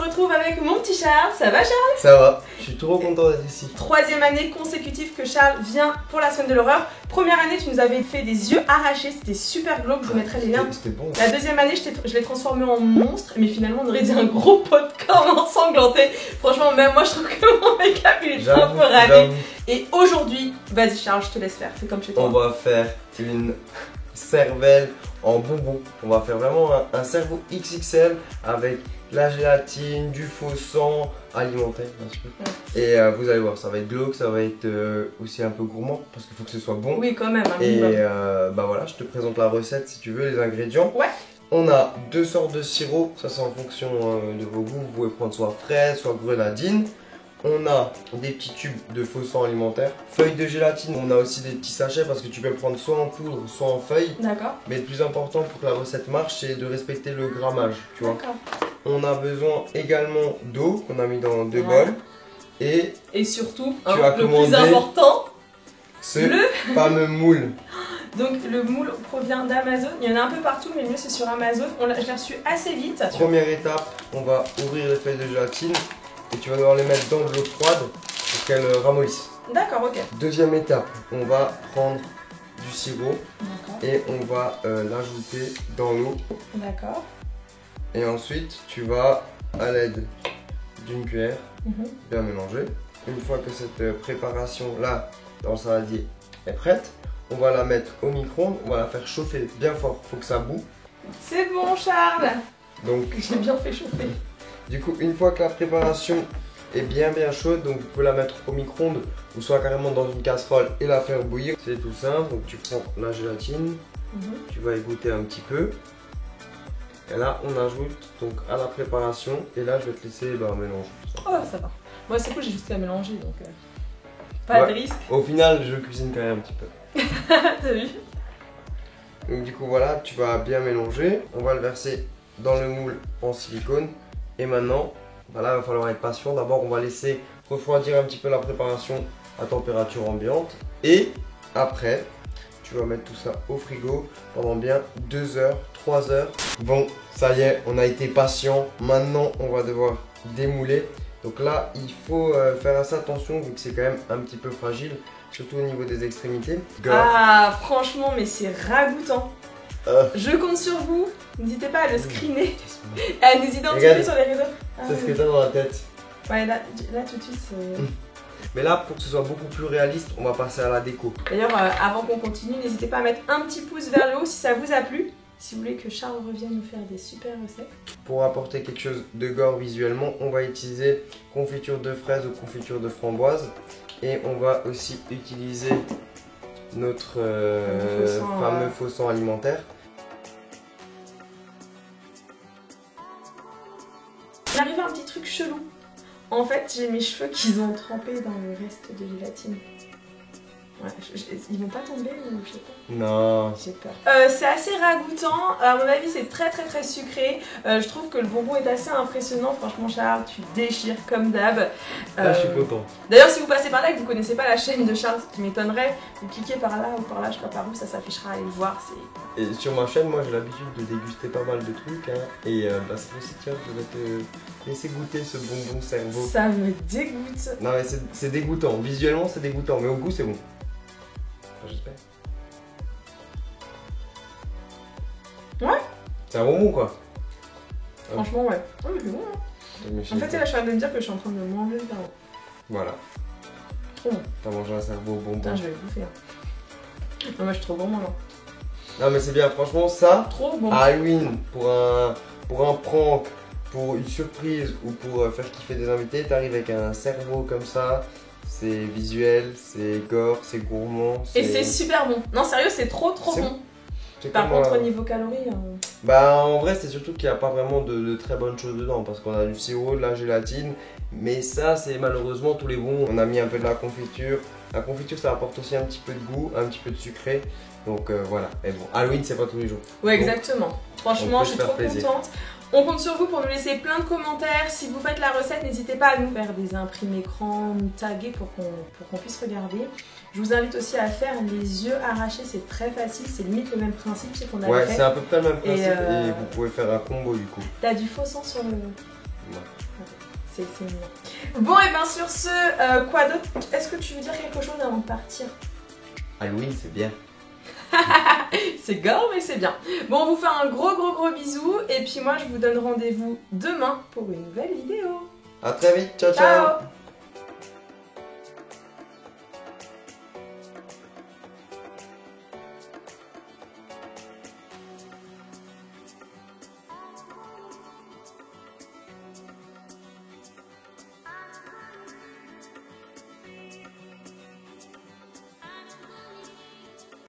retrouve avec mon petit Charles. Ça va Charles? Ça va, je suis trop content d'être ici. Troisième année consécutive que Charles vient pour la semaine de l'horreur. Première année, tu nous avais fait des yeux arrachés, c'était super glauque, je vous mettrai les liens. C'était bon. La deuxième année, je l'ai transformé en monstre, mais finalement on aurait dit un gros pot de corne ensanglanté. Franchement, même moi je trouve que mon make-up il est un peu ravé. Et aujourd'hui, vas-y Charles, je te laisse faire, c'est comme chez toi. On va faire une cervelle en bonbon. On va faire vraiment un cerveau XXL avec de la gélatine, du faux sang alimentaire bien sûr. Ouais. Et vous allez voir, ça va être glauque, ça va être aussi un peu gourmand parce qu'il faut que ce soit bon. Oui quand même. Et bah voilà, je te présente la recette si tu veux, les ingrédients. Ouais. On a deux sortes de sirop, ça c'est en fonction de vos goûts. Vous pouvez prendre soit fraise, soit grenadine. On a des petits tubes de faux sang alimentaire. Feuilles de gélatine, on a aussi des petits sachets parce que tu peux le prendre soit en poudre, soit en feuille. D'accord. Mais le plus important pour que la recette marche, c'est de respecter le grammage, tu vois. D'accord. On a besoin également d'eau qu'on a mis dans deux bols. Et surtout, le plus important, ce fameux moule. Donc le moule provient d'Amazon, il y en a un peu partout mais le mieux c'est sur Amazon, je l'ai reçu assez vite. Première étape, on va ouvrir les feuilles de gélatine et tu vas devoir les mettre dans de l'eau froide pour qu'elles ramollissent. D'accord, ok. Deuxième étape, on va prendre du sirop et on va l'ajouter dans l'eau. D'accord. Et ensuite tu vas à l'aide d'une cuillère bien mélanger. Une fois que cette préparation là dans le saladier est prête, on va la mettre au micro-ondes, on va la faire chauffer bien fort, faut que ça boue. C'est bon Charles. Donc j'ai bien fait chauffer. Du coup, une fois que la préparation est bien chaude, donc vous pouvez la mettre au micro-ondes ou soit carrément dans une casserole et la faire bouillir. C'est tout simple, donc tu prends la gélatine, tu vas égoutter un petit peu. Et là, on ajoute donc à la préparation et là, je vais te laisser mélanger. Oh, ça va. Moi, c'est cool, j'ai juste à mélanger donc pas de risque. Au final, je cuisine quand même un petit peu. T'as vu? Donc du coup voilà, tu vas bien mélanger. On va le verser dans le moule en silicone. Et maintenant, voilà, il va falloir être patient. D'abord, on va laisser refroidir un petit peu la préparation à température ambiante. Et après, tu vas mettre tout ça au frigo pendant bien 2 heures, 3 heures. Bon, ça y est, on a été patient. Maintenant, on va devoir démouler. Donc là, il faut faire assez attention vu que c'est quand même un petit peu fragile. Surtout au niveau des extrémités. Ah, franchement, mais c'est ragoûtant. Je compte sur vous. N'hésitez pas à le screener, à nous identifier sur les réseaux. C'est ce que t'as dans la tête. Ouais, là tout de suite, c'est... Mais là, pour que ce soit beaucoup plus réaliste, on va passer à la déco. D'ailleurs, avant qu'on continue, n'hésitez pas à mettre un petit pouce vers le haut si ça vous a plu. Si vous voulez que Charles revienne nous faire des super recettes. Pour apporter quelque chose de gore visuellement, on va utiliser confiture de fraises ou confiture de framboise. Et on va aussi utiliser notre fameux faux sang alimentaire. Il arrive un petit truc chelou. En fait, j'ai mes cheveux qui ont trempé dans le reste de gélatine. Ouais, ils vont pas tomber ou je sais pas. Non. J'ai peur. C'est assez ragoûtant. À mon avis, c'est très sucré. Je trouve que le bonbon est assez impressionnant. Franchement, Charles, tu déchires comme d'hab. Là, je suis content. D'ailleurs, si vous passez par là et que vous connaissez pas la chaîne de Charles, ce qui m'étonnerait, vous cliquez par là ou par là, je sais pas par où, ça s'affichera. Allez le voir. Et sur ma chaîne, moi, j'ai l'habitude de déguster pas mal de trucs. Et cette fois-ci, tiens, je vais te laisser goûter ce bonbon cerveau. Ça me dégoûte. Non, mais c'est dégoûtant. Visuellement, c'est dégoûtant, mais au goût, c'est bon. J'espère. Ouais. C'est un bonbon quoi. Franchement ouais. Oh mais c'est bon hein. En fait là je suis en train de me dire que je suis en train de manger le cerveau. Voilà. Trop bon. T'as mangé un cerveau au bonbon. Putain je vais le bouffer hein. Non moi je suis trop gourmand là. Non mais c'est bien franchement ça. Trop bon. À Halloween pour un prank, pour une surprise ou pour faire kiffer des invités, t'arrives avec un cerveau comme ça. C'est visuel, c'est gore, c'est gourmand. Et c'est super bon. Non sérieux, c'est trop bon. Par contre, niveau calories... Bah en vrai, c'est surtout qu'il n'y a pas vraiment de très bonnes choses dedans. Parce qu'on a du sirop, de la gélatine. Mais ça, c'est malheureusement tous les bons. On a mis un peu de la confiture. La confiture, ça apporte aussi un petit peu de goût, un petit peu de sucré. Donc voilà. Et bon, Halloween, c'est pas tous les jours. Ouais, exactement. Franchement, je suis trop contente. On compte sur vous pour nous laisser plein de commentaires. Si vous faites la recette, n'hésitez pas à nous faire des imprimes écran, nous taguer pour qu'on puisse regarder. Je vous invite aussi à faire les yeux arrachés, c'est très facile, c'est limite le même principe qu'on avait fait. Ouais, c'est à peu près le même principe et vous pouvez faire un combo du coup. T'as du faux sang sur le... Ouais. C'est mignon. Bon, et bien sur ce, quoi d'autre? Est-ce que tu veux dire quelque chose avant de partir? Halloween, c'est bien. C'est gore, mais c'est bien. Bon, on vous fait un gros bisou. Et puis moi, je vous donne rendez-vous demain pour une nouvelle vidéo. À très vite, ciao. Ciao.